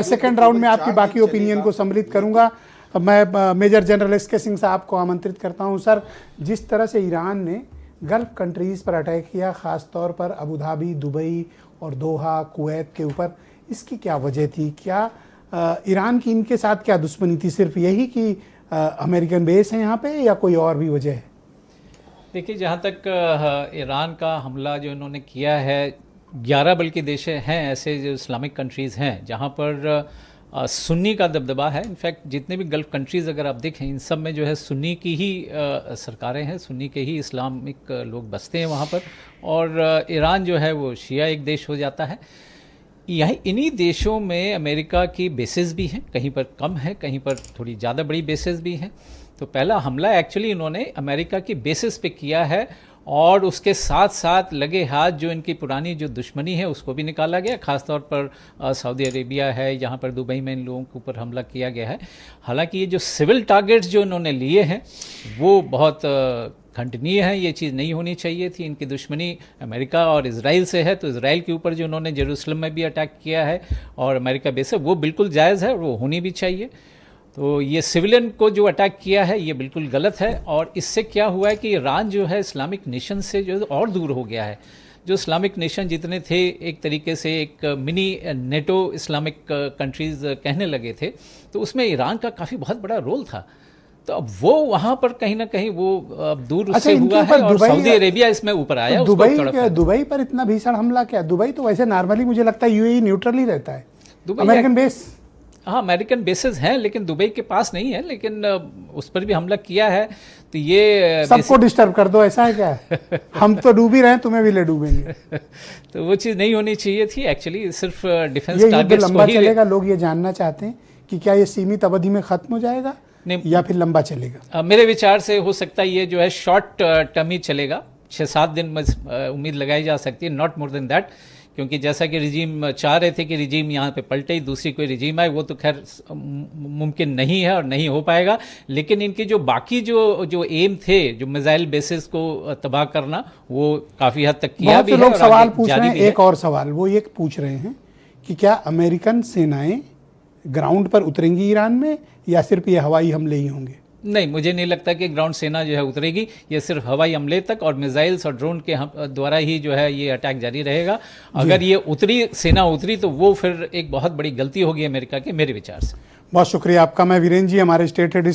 Second round में आपकी बाकी ओपिनियन को सम्मिलित करूंगा। मैं मेजर जनरल एसके सिंह साहब को आमंत्रित करता हूं। सर, जिस तरह से ईरान ने गल्फ कंट्रीज़ पर अटैक किया, ख़ास तौर पर अबू धाबी, दुबई और दोहा, कुवैत के ऊपर, इसकी क्या वजह थी? क्या ईरान की इनके साथ क्या दुश्मनी थी? सिर्फ यही कि अमेरिकन बेस है यहाँ पे, या कोई और भी वजह है? देखिए, जहाँ तक ईरान का हमला जो इन्होंने किया है, 11 बल्कि देश हैं ऐसे जो इस्लामिक कंट्रीज़ हैं जहाँ पर सुन्नी का दबदबा है। इनफैक्ट जितने भी गल्फ़ कंट्रीज़ अगर आप देखें, इन सब में जो है सुन्नी की ही सरकारें हैं, सुन्नी के ही इस्लामिक लोग बसते हैं वहाँ पर। और ईरान जो है वो शिया एक देश हो जाता है। यही इन्हीं देशों में अमेरिका की बेसेस भी हैं, कहीं पर कम है, कहीं पर थोड़ी ज़्यादा बड़ी बेसेस भी हैं। तो पहला हमला एक्चुअली इन्होंने अमेरिका की बेसिस पे किया है, और उसके साथ साथ लगे हाथ जो इनकी पुरानी जो दुश्मनी है उसको भी निकाला गया। ख़ासतौर पर सऊदी अरेबिया है, यहाँ पर दुबई में इन लोगों के ऊपर हमला किया गया है। हालांकि ये जो सिविल टारगेट्स जो इन्होंने लिए हैं वो बहुत खंडनीय है। ये चीज़ नहीं होनी चाहिए थी। इनकी दुश्मनी अमेरिका और इजराइल से है, तो इजराइल के ऊपर जो उन्होंने जेरूसलम में भी अटैक किया है और अमेरिका बेस है, वो बिल्कुल जायज़ है और वो होनी भी चाहिए। तो ये सिविलियन को जो अटैक किया है ये बिल्कुल गलत है। और इससे क्या हुआ है कि ईरान जो है इस्लामिक नेशन से जो और दूर हो गया है। जो इस्लामिक नेशन जितने थे, एक तरीके से एक मिनी नेटो इस्लामिक कंट्रीज़ कहने लगे थे, तो उसमें ईरान का काफ़ी बहुत बड़ा रोल था। तो अब वो वहाँ पर कहीं ना कहीं वो दूर उससे हुआ है, और सऊदी अरेबिया इसमें ऊपर आया। दुबई पर इतना भीषण हमला क्या? दुबई तो वैसे नॉर्मली मुझे लगता है यूएई न्यूट्रल ही रहता है। अमेरिकन बेस, हाँ, अमेरिकन बेसेस हैं, लेकिन दुबई के पास नहीं है। लेकिन उस पर भी हमला किया है, तो ये सबको डिस्टर्ब कर दो, ऐसा है क्या? हम तो डूब ही रहे हैं, तुम्हें भी ले डूबेंगे। तो वो चीज़ नहीं होनी चाहिए थी एक्चुअली। सिर्फ डिफेंस टारगेट्स लंबा चलेगा। लोग ये जानना चाहते हैं कि क्या ये सीमित अवधि में खत्म हो जाएगा या फिर लंबा चलेगा? मेरे विचार से हो सकता है ये जो है शॉर्ट टर्म ही चलेगा। 6-7 दिन में उम्मीद लगाई जा सकती है, नॉट मोर देन दैट। क्योंकि जैसा कि रिजीम चाह रहे थे कि रिजीम यहाँ पे पलटे ही दूसरी कोई रिजीम आए, वो तो खैर मुमकिन नहीं है और नहीं हो पाएगा। लेकिन इनकी जो बाकी जो एम थे, जो मिसाइल बेसिस को तबाह करना, वो काफ़ी हद तक किया भी है। लोग सवाल पूछ रहे हैं, एक और सवाल वो ये पूछ रहे हैं कि क्या अमेरिकन सेनाएं ग्राउंड पर उतरेंगी ईरान में, या सिर्फ ये हवाई हमले ही होंगे? नहीं, मुझे नहीं लगता कि ग्राउंड सेना जो है उतरेगी। ये सिर्फ हवाई हमले तक और मिसाइल्स और ड्रोन के द्वारा ही जो है ये अटैक जारी रहेगा। अगर ये सेना उतरी तो वो फिर एक बहुत बड़ी गलती होगी अमेरिका की, मेरे विचार से। बहुत शुक्रिया आपका। मैं वीरेंद्र जी, हमारे स्टेट हेड